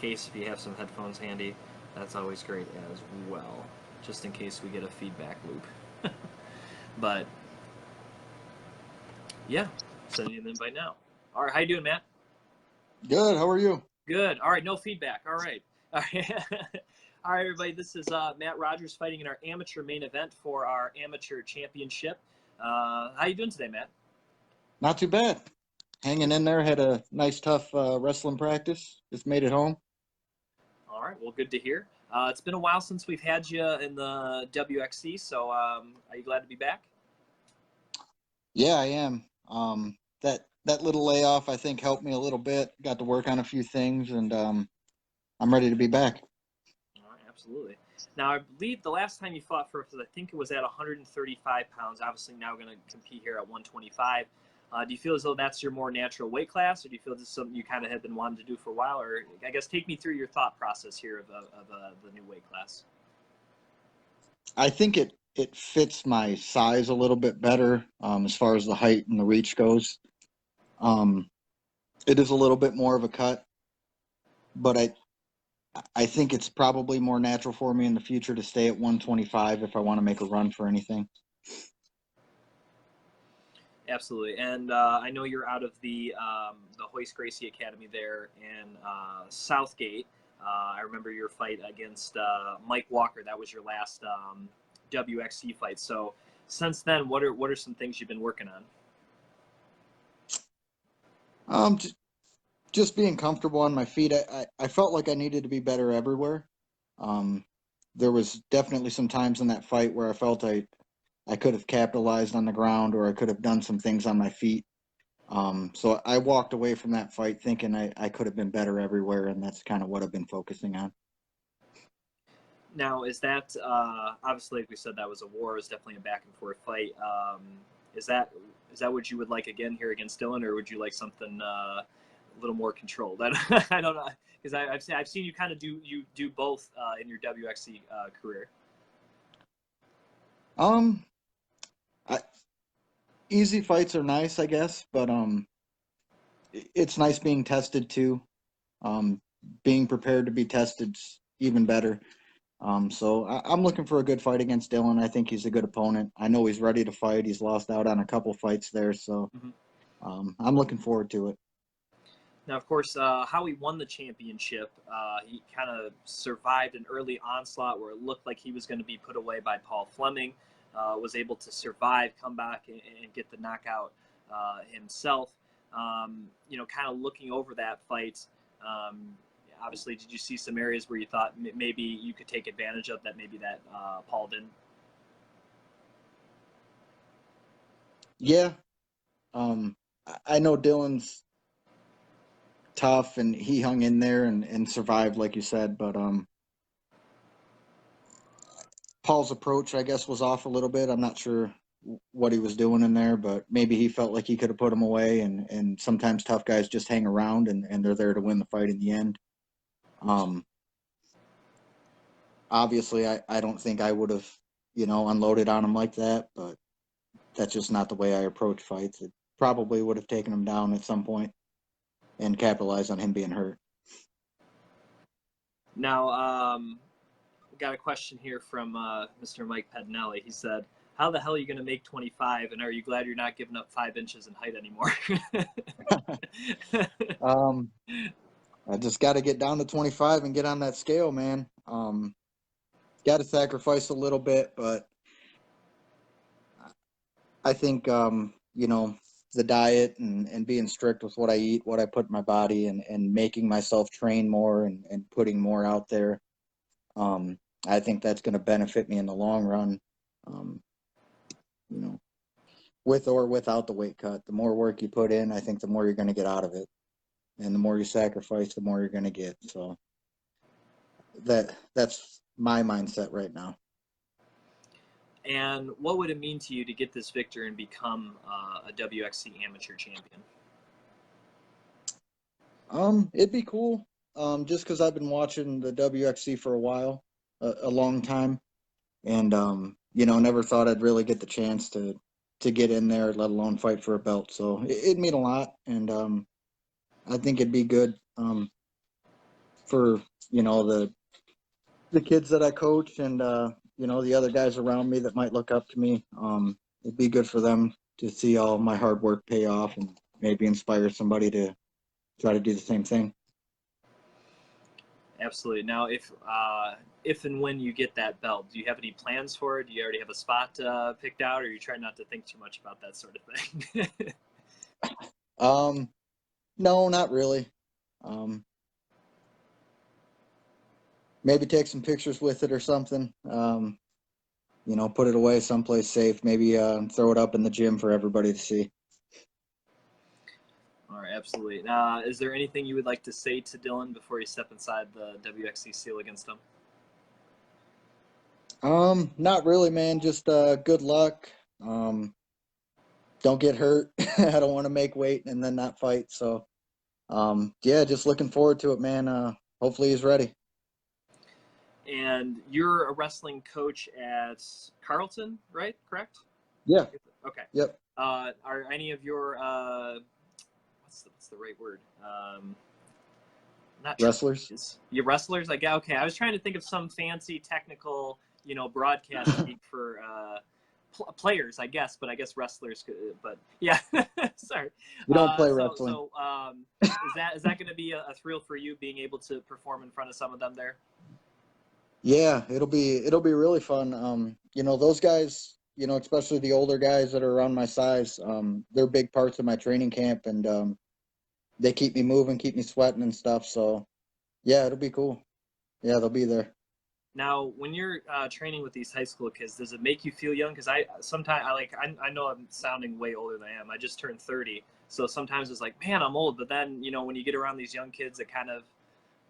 case, if you have some headphones handy, that's always great as well, just in case we get a feedback loop. But yeah, sending you an invite now. All right, how you doing, Matt? Good. How are you? Good. All right, no feedback. All right. All right, all right, everybody. This is Matt Rodgers fighting in our amateur main event for our amateur championship. How you doing today, Matt? Not too bad. Hanging in there. Had a nice, tough wrestling practice. Just made it home. All right. Well, good to hear. It's been a while since we've had you in the WXC, so are you glad to be back? Yeah, I am. That little layoff, I think, helped me a little bit. Got to work on a few things, and I'm ready to be back. All right, absolutely. Now, I believe the last time you fought for us, I think it was at 135 pounds. Obviously, now we're going to compete here at 125. Do you feel as though that's your more natural weight class, or do you feel this is something you kind of have been wanting to do for a while? Or I guess take me through your thought process here of the new weight class. I think it fits my size a little bit better as far as the height and the reach goes. Um, it is a little bit more of a cut, but I think it's probably more natural for me in the future to stay at 125 if I want to make a run for anything. Absolutely, and I know you're out of the Hoist Gracie Academy there in Southgate. I remember your fight against Mike Walker. That was your last WXC fight. So since then, what are some things you've been working on? Just being comfortable on my feet. I felt like I needed to be better everywhere. Um, there was definitely some times in that fight where I felt I could have capitalized on the ground, or I could have done some things on my feet. So I walked away from that fight thinking I could have been better everywhere, and that's kind of what I've been focusing on. Now, is that obviously, like we said, that was a war. It was definitely a back and forth fight. Is that what you would like again here against Dylan, or would you like something a little more controlled? I don't know, because I've seen you kind of do both in your WXC career. Um, I, Easy fights are nice, I guess, but it's nice being tested too. Um, Being prepared to be tested's even better. So I'm looking for a good fight against Dylan. I think he's a good opponent. I know he's ready to fight. He's lost out on a couple fights there, so Mm-hmm. I'm looking forward to it. Now, of course, how he won the championship, he kind of survived an early onslaught where it looked like he was going to be put away by Paul Fleming. Was able to survive, come back, and get the knockout himself. Kind of looking over that fight. Obviously, did you see some areas where you thought maybe you could take advantage of that maybe that Paul didn't? Yeah, I know Dylan's tough, and he hung in there and survived, like you said. But Paul's approach, I guess, was off a little bit. I'm not sure what he was doing in there, but maybe he felt like he could have put him away. And sometimes tough guys just hang around, and they're there to win the fight in the end. Um, Obviously, I don't think I would have, unloaded on him like that, but that's just not the way I approach fights. It probably would have taken him down at some point and capitalized on him being hurt. Now, we got a question here from Mr. Mike Pedinelli. He said, how the hell are you going to make 25, and are you glad you're not giving up 5 inches in height anymore? I just got to get down to 25 and get on that scale, man. Got to sacrifice a little bit, but I think, the diet and being strict with what I eat, what I put in my body, and making myself train more and putting more out there, I think that's going to benefit me in the long run. Um, with or without the weight cut, the more work you put in, I think the more you're going to get out of it. And the more you sacrifice, the more you're going to get. So that's my mindset right now. And what would it mean to you to get this victory and become a WXC amateur champion? It'd be cool. Just because I've been watching the WXC for a while, a long time, and never thought I'd really get the chance to get in there, let alone fight for a belt. So it'd mean a lot, and I think it'd be good for, the kids that I coach and, the other guys around me that might look up to me. It'd be good for them to see all my hard work pay off and maybe inspire somebody to try to do the same thing. Absolutely. Now, if and when you get that belt, do you have any plans for it? Do you already have a spot picked out, or you try not to think too much about that sort of thing? No, not really. Maybe take some pictures with it or something. Put it away someplace safe. Maybe throw it up in the gym for everybody to see. All right, absolutely. Is there anything you would like to say to Dylan before you step inside the WXC seal against him? Not really, man. Just good luck. Don't get hurt. I don't want to make weight and then not fight. So, yeah, just looking forward to it, man. Hopefully he's ready. And you're a wrestling coach at Carleton, right? Correct? Yeah. Okay. Yep. Are any of your what's the right word? Not wrestlers. You wrestlers? Like, okay. I was trying to think of some fancy technical, broadcast speak for players, I guess, but I guess wrestlers could. But yeah, sorry. We don't play wrestling. So, is that going to be a thrill for you, being able to perform in front of some of them there? Yeah, it'll be really fun. Those guys, especially the older guys that are around my size, they're big parts of my training camp, and they keep me moving, keep me sweating and stuff. So, yeah, it'll be cool. Yeah, they'll be there. Now, when you're training with these high school kids, does it make you feel young? Because I know I'm sounding way older than I am. I just turned 30, so sometimes it's like, man, I'm old. But then, when you get around these young kids, it kind of,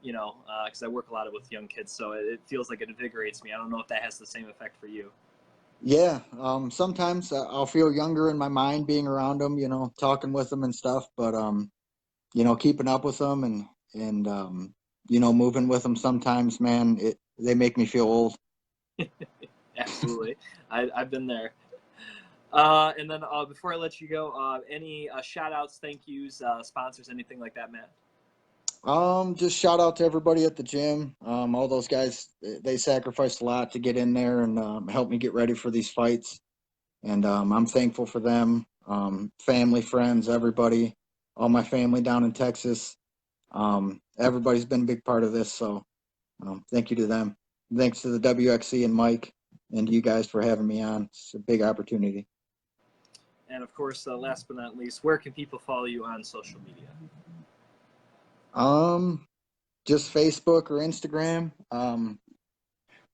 because I work a lot with young kids, so it feels like it invigorates me. I don't know if that has the same effect for you. Yeah, sometimes I'll feel younger in my mind being around them, talking with them and stuff. But keeping up with them and moving with them sometimes, man, they make me feel old. Absolutely, I've been there. And then before I let you go, any shout outs, thank yous, sponsors, anything like that, Matt? Just shout out to everybody at the gym. All those guys, they sacrificed a lot to get in there and help me get ready for these fights. And I'm thankful for them. Family, friends, everybody, all my family down in Texas. Everybody's been a big part of this. So thank you to them. Thanks to the WXC and Mike and you guys for having me on. It's a big opportunity. And of course, last but not least, where can people follow you on social media? Just Facebook or Instagram.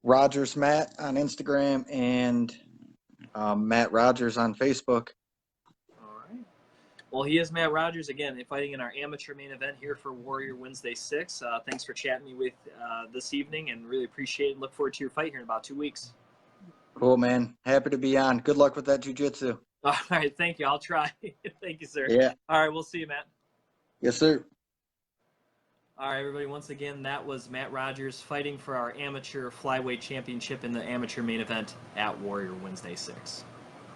Rodgers Matt on Instagram and Matt Rodgers on Facebook. All right. Well, he is Matt Rodgers again, fighting in our amateur main event here for Warrior Wednesday 6. Thanks for chatting me with this evening, and really appreciate it. And look forward to your fight here in about 2 weeks. Cool, man. Happy to be on. Good luck with that jiu-jitsu. All right. Thank you. I'll try. Thank you, sir. Yeah. All right. We'll see you, Matt. Yes, sir. All right, everybody. Once again, that was Matt Rodgers fighting for our amateur flyweight championship in the amateur main event at Warrior Wednesday 6.